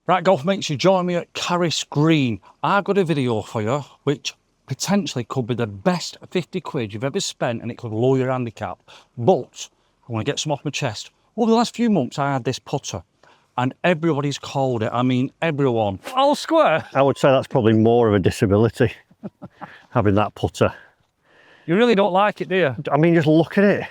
Right, golf mates, you join me at Carus Green. I've got a video for you which potentially could be the best 50 quid you've ever spent, and it could lower your handicap. But I want to get some off my chest. Over the last few months, I had this putter and everybody's called it. I mean, everyone. All square. I would say that's probably more of a disability, having that putter. You really don't like it, do you? I mean, just look at it.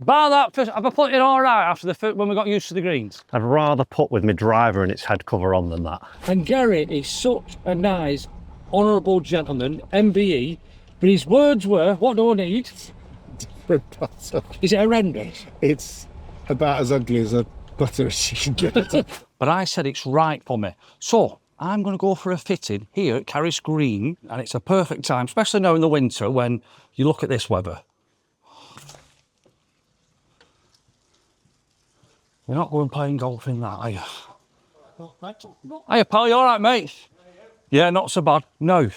Bar that first, have I put it all right after the first, when we got used to the greens? I'd rather put with my driver and its head cover on than that. And Gary is such a nice, honourable gentleman, MBE, but his words were, what do I need? Is it horrendous? It's about as ugly as a putter as you can get. But I said it's right for me. So I'm going to go for a fitting here at Carus Green, and it's a perfect time, especially now in the winter when you look at this weather. You're not going playing golf in that, are you? Hiya, pal, you all right, mate? Yeah, not so bad. No,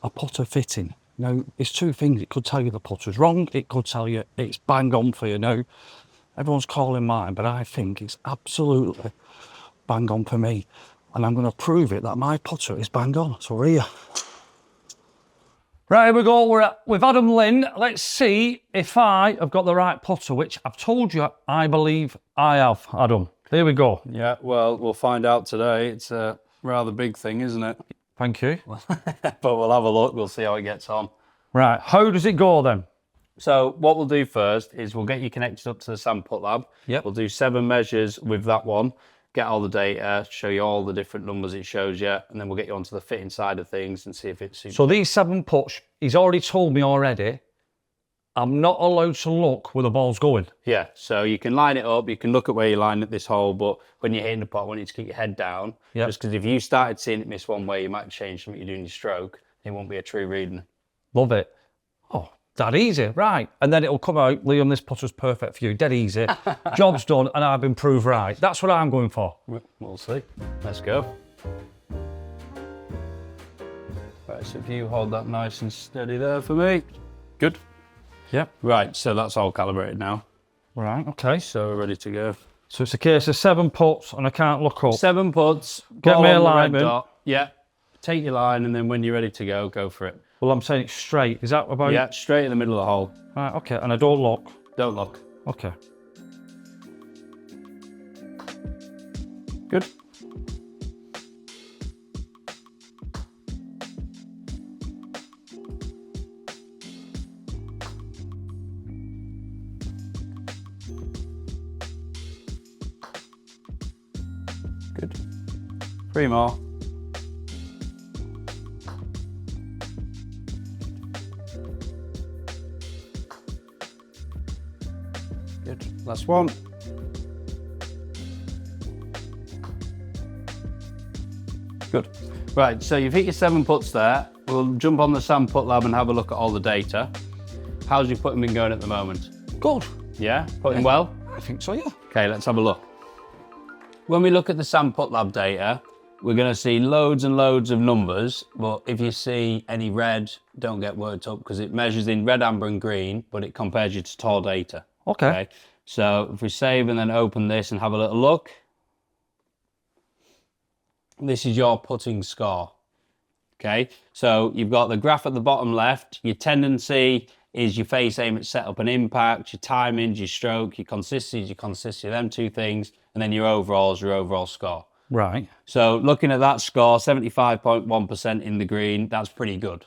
a putter fitting. Now, it's two things. It could tell you the putter's wrong. It could tell you it's bang on for you. Now, everyone's calling mine, but I think it's absolutely bang on for me. And I'm going to prove it that my putter is bang on. So we're here. Right, here we go. We're with Adam Lynn. Let's see if I have got the right putter, which I've told you I believe I have, Adam. Here we go. Yeah, well, we'll find out today. It's a rather big thing, isn't it? Thank you. But we'll have a look. We'll see how it gets on. Right, how does it go then? So what we'll do first is we'll get you connected up to the PuttLab. Yep. We'll do 7 measures with that one, get all the data, show you all the different numbers it shows you, and then we'll get you onto the fitting side of things and see if it suits. So these 7 putts, he's already told me already, I'm not allowed to look where the ball's going. Yeah, so you can line it up, you can look at where you line at this hole, but when you're hitting the putt, I want you to keep your head down. Yep. Just because if you started seeing it miss one way, you might change something you're doing your stroke. It won't be a true reading. Love it. Oh, that easy, right. And then it'll come out, Liam, this putter's perfect for you, dead easy. Job's done, and I've been proved right. That's what I'm going for. We'll see. Let's go. Right, so if you hold that nice and steady there for me. Good. Yep. Right, so that's all calibrated now. Right, okay. So we're ready to go. So it's a case of 7 putts, and I can't look up. 7 putts. Get ball me on the red alignment. dot. Yeah. Take your line, and then when you're ready to go for it. Well, I'm saying it's straight. Is that about? Yeah, straight in the middle of the hole. Right, okay, and I don't look. Don't look. Okay. Good. Good. 3 more. Good. Last one. Good. Right, so you've hit your 7 putts there. We'll jump on the PuttLab and have a look at all the data. How's your putting been going at the moment? Good. Yeah? Putting well? I think so, yeah. Okay, let's have a look. When we look at the PuttLab data, we're going to see loads and loads of numbers, but if you see any red, don't get worked up because it measures in red, amber and green, but it compares you to tall data. Okay. So if we save and then open this and have a little look, this is your putting score. Okay, so you've got the graph at the bottom left. Your tendency is your face aim at setup and impact, your timings, your stroke, your consistency, them 2 things, and then your overall is your overall score. Right. So looking at that score, 75.1% in the green, that's pretty good.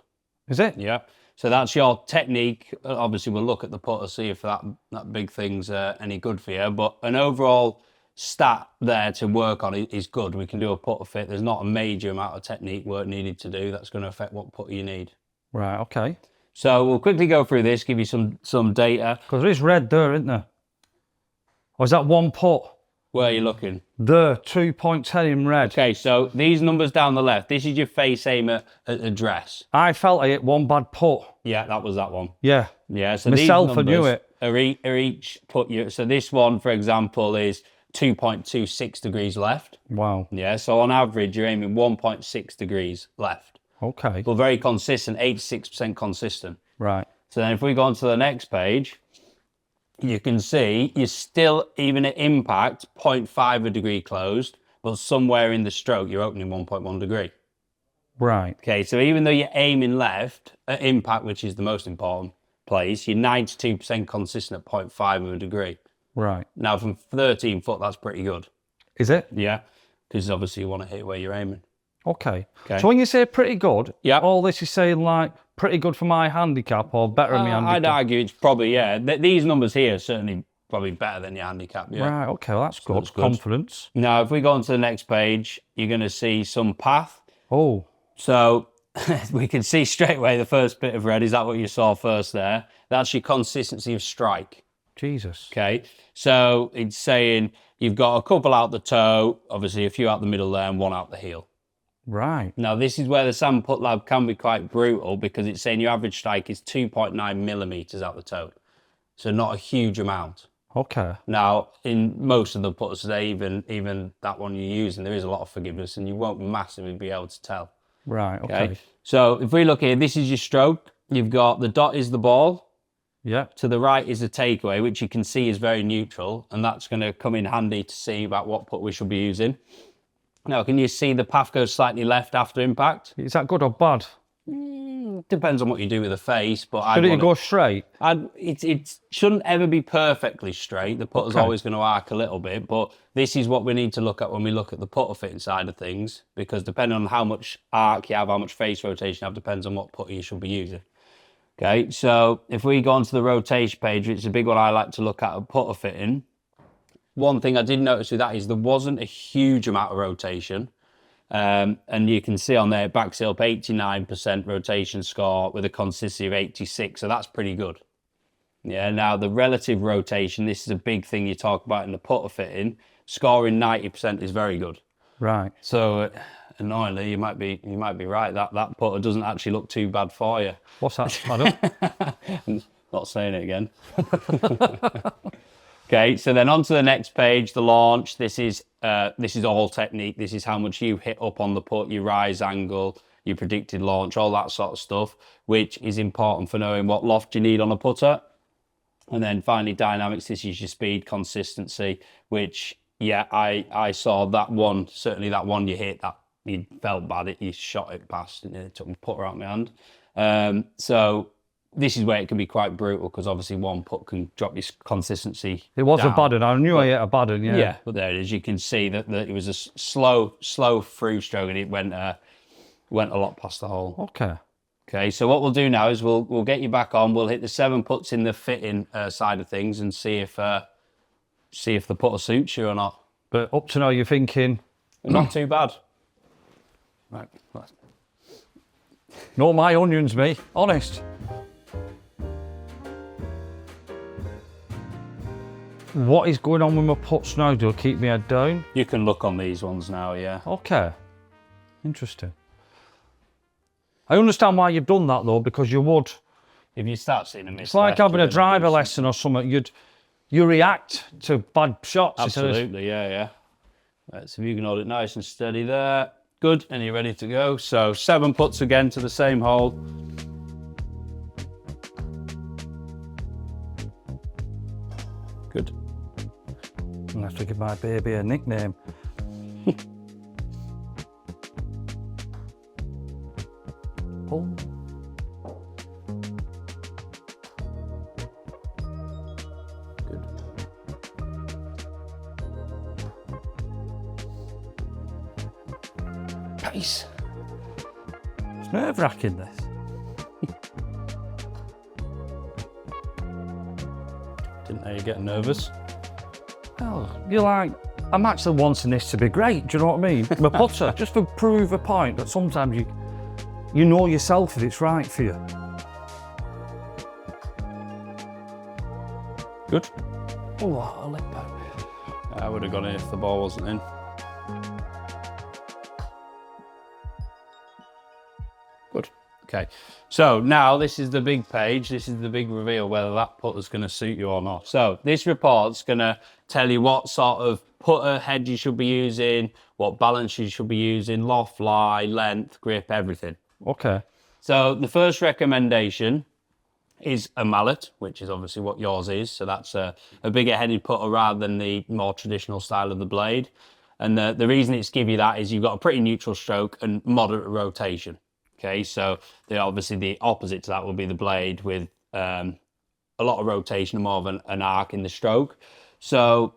Is it? Yeah. So that's your technique. Obviously, we'll look at the putter, see if that big thing's any good for you. But an overall stat there to work on is good. We can do a putter fit. There's not a major amount of technique work needed to do. That's going to affect what putter you need. Right, okay. So we'll quickly go through this, give you some data. Because there is red there, isn't there? Or is that 1 putt? Where are you looking? There, 2.10 in red. Okay, so these numbers down the left, this is your face aim at address. I felt I hit 1 bad putt. Yeah, that was that one. Yeah. Yeah, so Myself, these I knew numbers it. are each put you. So this one, for example, is 2.26 degrees left. Wow. Yeah, so on average, you're aiming 1.6 degrees left. Okay. But very consistent, 86% consistent. Right. So then if we go on to the next page, you can see you're still, even at impact, 0.5 a degree closed, but somewhere in the stroke, you're opening 1.1 degree. Right. Okay, so even though you're aiming left at impact, which is the most important place, you're 92% consistent at 0.5 of a degree. Right. Now, from 13 foot, that's pretty good. Is it? Yeah, because obviously you want to hit where you're aiming. Okay. Okay. So when you say pretty good, Yeah. all this is saying like pretty good for my handicap or better than my handicap? I'd argue it's probably, yeah. These numbers here are certainly probably better than your handicap. Yeah. Right, okay, well, that's good. that's good. Confidence. Now, if we go on to the next page, you're going to see some path. Oh, So we can see straight away the first bit of red. Is that what you saw first there? That's your consistency of strike. Jesus. Okay. So it's saying you've got a couple out the toe, obviously a few out the middle there and one out the heel. Right. Now, this is where the Sam PuttLab can be quite brutal because it's saying your average strike is 2.9 millimeters out the toe. So not a huge amount. Okay. Now, in most of the putters today, even that one you're using, there is a lot of forgiveness and you won't massively be able to tell. Right, okay. So if we look here, this is your stroke. You've got the dot is the ball. Yeah. To the right is the takeaway, which you can see is very neutral. And that's going to come in handy to see about what putt we should be using. Now, can you see the path goes slightly left after impact? Is that good or bad? Depends on what you do with the face, but Should it go straight? it shouldn't ever be perfectly straight. The putter's Okay. always going to arc a little bit, but this is what we need to look at when we look at the putter fitting side of things, because depending on how much arc you have, how much face rotation you have, depends on what putter you should be using. Okay, so if we go onto the rotation page, which is a big one I like to look at putter fitting, one thing I did notice with that is there wasn't a huge amount of rotation. And you can see on there, it backs it up 89% rotation score with a consistency of 86. So that's pretty good. Yeah, now the relative rotation, this is a big thing you talk about in the putter fitting. Scoring 90% is very good. Right. So annoyingly, you might be right. That putter doesn't actually look too bad for you. What's that, Adam? Not saying it again. Okay, so then on to the next page, the launch. This is all technique. This is how much you hit up on the putt, your rise angle, your predicted launch, all that sort of stuff, which is important for knowing what loft you need on a putter. And then finally, dynamics. This is your speed, consistency, which, yeah, I saw that one, certainly that one you hit, that you felt bad, you shot it past, and it took my putter out of my hand. So this is where it can be quite brutal because obviously one putt can drop your consistency. It was down. a bad one. I knew I hit a bad one, yeah. Yeah, but there it is. You can see that it was a slow through stroke and it went a lot past the hole. Okay. Okay, so what we'll do now is we'll get you back on. We'll hit the 7 putts in the fitting side of things and see if the putter suits you or not. But up to now, you're thinking, Not too bad. Right. no, my onions, me. Honest. What is going on with my putts now? Do I keep my head down? You can look on these ones now, yeah. Okay. Interesting. I understand why you've done that though, because you would. If you start seeing a miss, It's like having a driver lesson or something. You react to bad shots. Absolutely, yeah. Right, so if you can hold it nice and steady there. Good, and you're ready to go. So 7 putts again to the same hole. Good. I'm gonna have to give my baby a nickname. Pull. Good. Nice. It's nerve-wracking, this. Didn't know you get nervous. Oh, you're like, I'm actually wanting this to be great. Do you know what I mean? My putter, just to prove a point that sometimes you know yourself if it's right for you. Good. Oh, I'll let back. I would have gone in if the ball wasn't in. Good. Okay. So now this is the big page. This is the big reveal whether that putter's going to suit you or not. So this report's going to tell you what sort of putter head you should be using, what balance you should be using, loft, lie, length, grip, everything. Okay. So the first recommendation is a mallet, which is obviously what yours is. So that's a bigger headed putter rather than the more traditional style of the blade. And the reason it's give you that is you've got a pretty neutral stroke and moderate rotation. Okay, so obviously the opposite to that will be the blade with a lot of rotation and more of an arc in the stroke. So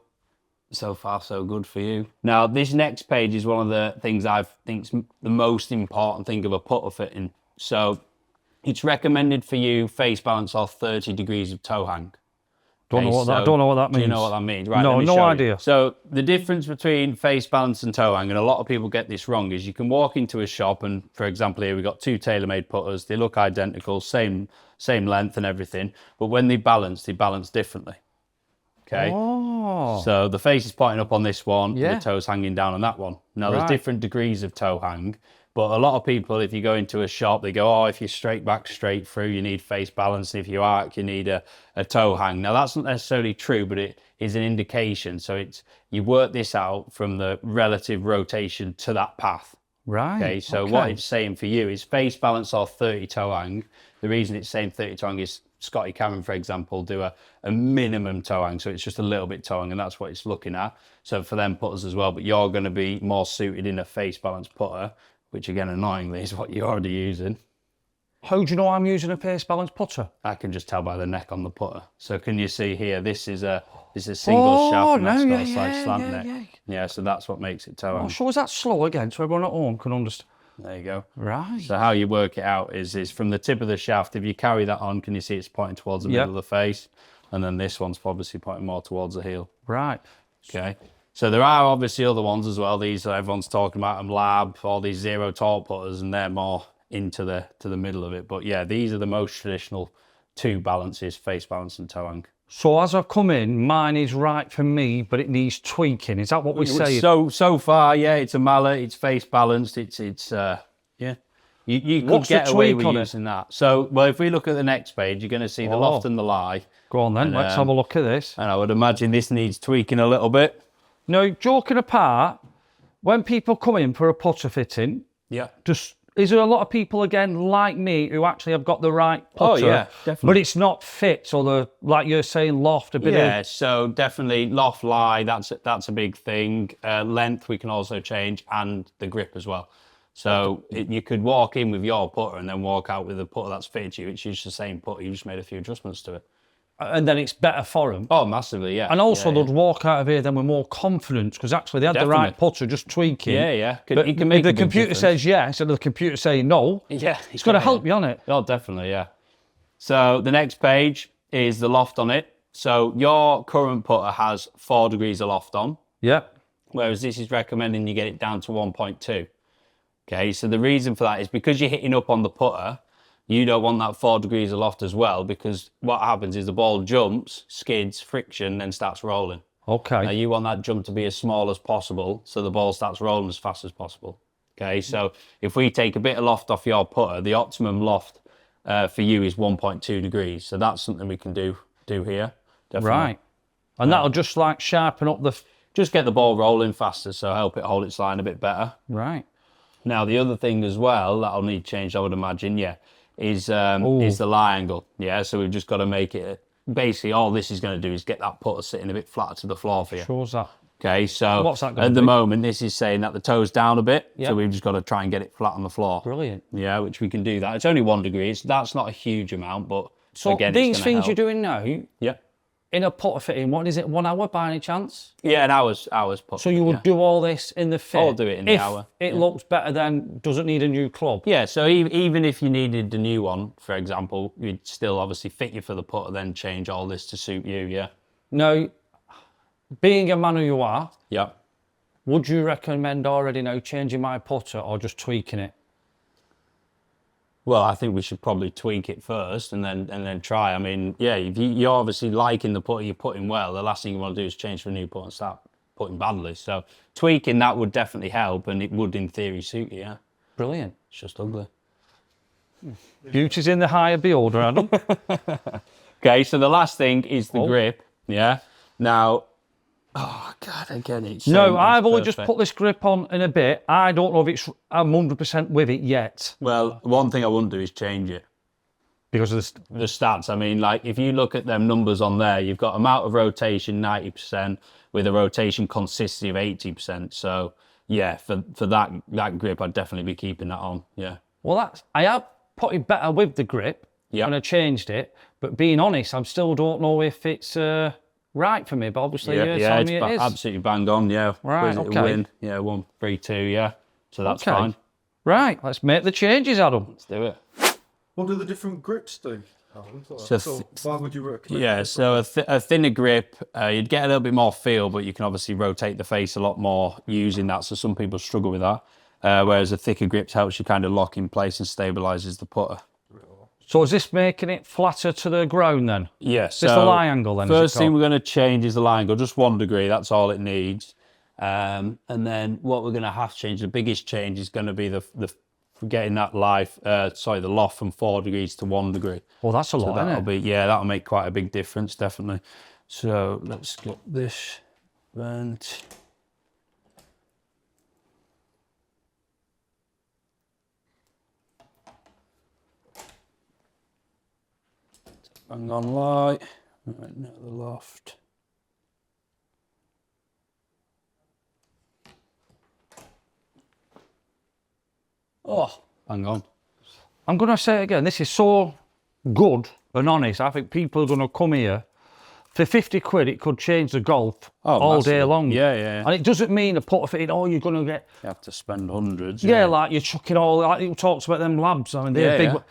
far so good for you. Now this next page is one of the things I think is the most important thing of a putter fitting. So it's recommended for you face balance off 30 degrees of toe hang. Don't know what that means. Do you know what that means? Right, No, let me no show you. idea. So the difference between face balance and toe hang, and a lot of people get this wrong, is you can walk into a shop and, for example, here we've got 2 tailor-made putters. They look identical, same length and everything, but when they balance differently. Okay. Oh. So the face is pointing up on this one, Yeah. and the toes hanging down on that one. Now there's Right. different degrees of toe hang, but a lot of people, if you go into a shop, they go, oh, if you're straight back, straight through, you need face balance. And if you arc, you need a toe hang. Now that's not necessarily true, but it is an indication. So you work this out from the relative rotation to that path. Right. Okay, so what it's saying for you is face balance off 30 toe hang. The reason it's saying 30 toe hang is Scotty Cameron, for example, do a minimum toe hang, so it's just a little bit toe hang, and that's what it's looking at. So for them putters as well, but you're going to be more suited in a face balance putter, which again, annoyingly, is what you're already using. How do you know I'm using a face balance putter? I can just tell by the neck on the putter. So can you see here? This is a single shaft, and that's got a slight slant neck. Yeah, so that's what makes it toe hang. Oh, so is that slow again, so everyone at home can understand? There you go. Right. So how you work it out is from the tip of the shaft. If you carry that on, can you see it's pointing towards the middle of the face? And then this one's obviously pointing more towards the heel. Right. Okay. So there are obviously other ones as well. These everyone's talking about them, Lab, all these zero torque putters, and they're more into the middle of it. But yeah, these are the most traditional 2 balances: face balance and toe hang. So as I've come in, mine is right for me, but it needs tweaking. Is that what we're saying? So far, yeah, it's a mallet, it's face balanced, it's yeah. You could What's the get away tweak with on it? using that. So, well, if we look at the next page, you're going to see the loft and the lie. Go on then, let's have a look at this. And I would imagine this needs tweaking a little bit. Now, joking apart, when people come in for a putter fitting, Yeah. is there a lot of people again like me who actually have got the right putter? Oh, yeah, definitely. But it's not fit, or like you're saying, loft a bit. Yeah, so definitely loft lie, that's a big thing. Length we can also change, and the grip as well. So you could walk in with your putter and then walk out with a putter that's fitted to you. It's just the same putter, you just made a few adjustments to it. And then it's better for them. Oh, massively, yeah. And also yeah, they'd walk out of here then with more confidence, because actually they had the right putter, just tweaking. Yeah. But it can make if the a big computer difference. says yes and the computer saying no, Yeah, it's got to help you on it. Oh, definitely, yeah. So the next page is the loft on it. So your current putter has 4 degrees of loft on, Yeah. whereas this is recommending you get it down to 1.2. Okay, so the reason for that is because you're hitting up on the putter, you don't want that 4 degrees of loft as well, because what happens is the ball jumps, skids, friction, then starts rolling. Okay. Now you want that jump to be as small as possible, so the ball starts rolling as fast as possible. Okay, so if we take a bit of loft off your putter, the optimum loft for you is 1.2 degrees. So that's something we can do here. Definitely. Right. And that'll just like sharpen up the... Just get the ball rolling faster, so help it hold its line a bit better. Right. Now the other thing as well that'll need changed, I would imagine, is the lie angle. Yeah, so we've just got to make it. Basically, all this is going to do is get that putter sitting a bit flatter to the floor for you. Shows that. Okay, so What's that gonna at the be? moment, this is saying that the toe's down a bit, Yeah. so we've just got to try and get it flat on the floor. Brilliant. Yeah, which we can do that. It's only 1 degree. That's not a huge amount, but So again, these it's gonna things help. you're doing now, Yeah. in a putter fitting, what is it, 1 hour by any chance? Yeah, an hour's putter. So you would do all this in the fit? I'll do it in the if hour, it yeah. looks better, then does it need a new club? Yeah, so even if you needed a new one, for example, we'd still obviously fit you for the putter, then change all this to suit you, yeah? Now, being a man who you are, Yeah. would you recommend already now changing my putter or just tweaking it? Well, I think we should probably tweak it first and then try. I mean, yeah, if you're obviously liking the putter, you're putting well, the last thing you want to do is change for a new putter and start putting badly. So tweaking that would definitely help, and it would in theory suit you, yeah? Brilliant. It's just ugly. Beauty's in the eye of beholder, Adam. Okay, so the last thing is the grip, yeah? Now, oh, God, again, it's... No, I've only perfect. just put this grip on in a bit. I don't know if I'm 100% with it yet. Well, one thing I wouldn't do is change it. Because of this. The stats, I mean, like, if you look at them numbers on there, you've got amount of rotation, 90%, with a rotation consistency of 80%. So yeah, for that grip, I'd definitely be keeping that on. Yeah. Well, I have put it better with the grip, and I changed it. But being honest, I still don't know if it's right for me. But obviously, you're telling me it is. Absolutely banged on. Yeah. Right. Okay. Win. Yeah. 132. Yeah. So that's fine. Right. Let's make the changes, Adam. Let's do it. What do the different grips do? So why would you recommend? Yeah, so a thinner grip, you'd get a little bit more feel, but you can obviously rotate the face a lot more using that. So some people struggle with that. Whereas a thicker grip helps you kind of lock in place and stabilises the putter. So is this making it flatter to the ground then? Yes. Is this the lie angle then? First thing we're going to change is the lie angle, just 1 degree. That's all it needs. And then what we're going to have to change, the biggest change is going to be the getting that the loft from 4 degrees to 1 degree. Well, that's a lot, isn't it? That'll make quite a big difference, definitely. So let's get this vent. Bang on light. Right, now the loft. Oh, hang on. I'm going to say it again. This is so good and honest. I think people are going to come here. For 50 quid, it could change the golf all day long. Yeah. And it doesn't mean a putter fitting, you're going to get... You have to spend hundreds. Yeah, like you're chucking like you talked about them labs. I mean, they're big.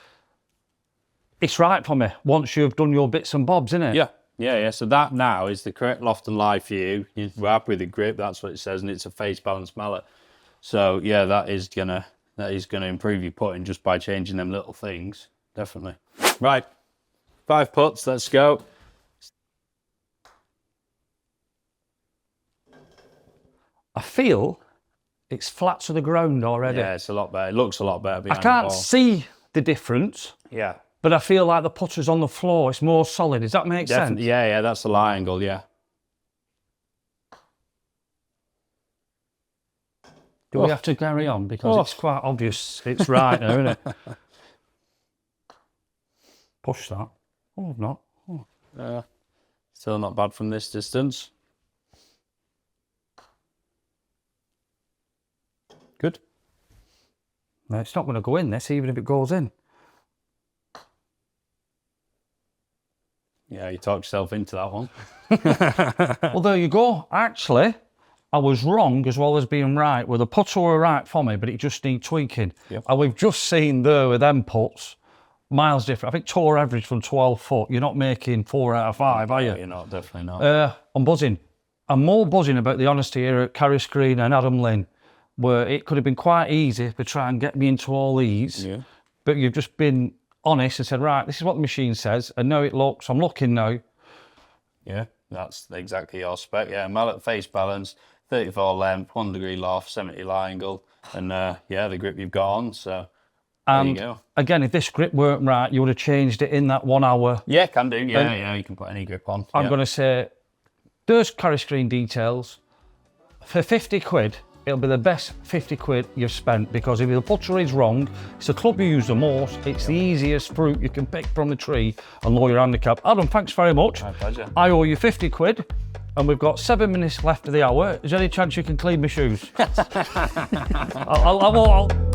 It's right for me once you've done your bits and bobs, isn't it? Yeah. So that now is the correct loft and lie for you. You're happy with the grip, that's what it says, and it's a face balance mallet. So yeah, that is gonna improve your putting just by changing them little things. Definitely. Right, 5 putts, let's go. I feel it's flat to the ground already. Yeah, it's a lot better. It looks a lot better behind I can't the ball. see the difference. Yeah. But I feel like the putter's on the floor. It's more solid. Does that make sense? Yeah, that's the lie angle, yeah. Do we have to carry on? Because it's quite obvious it's right now, isn't it? Push that. Oh, not. Still not bad from this distance. Good. No, it's not going to go in this, even if it goes in. Yeah, you talked yourself into that one. Well, there you go. Actually, I was wrong as well as being right. Well, the putter were right for me, but it just needs tweaking. Yep. And we've just seen there with them putts, miles different. I think tour average from 12 foot. You're not making 4 out of 5, are you? You're not, definitely not. I'm buzzing. I'm more buzzing about the honesty here at Carus Green and Adam Lynn, where it could have been quite easy to try and get me into all these. Yeah. But you've just been honest and said, right, this is what the machine says, and now it looks, I'm looking now. Yeah, that's exactly your spec. Yeah, mallet face balance, 34 length, 1 degree loft, 70 lie angle, and the grip you've got on, so there you go. Again, if this grip weren't right, you would have changed it in that 1 hour. Yeah, can do, yeah, you can put any grip on. I'm going to say, there's Carus Green details. For 50 quid, it'll be the best 50 quid you've spent, because if the putter is wrong, it's the club you use the most, it's the easiest fruit you can pick from the tree and lower your handicap. Adam, thanks very much. My pleasure. I owe you 50 quid, and we've got 7 minutes left of the hour. Is there any chance you can clean my shoes? I won't.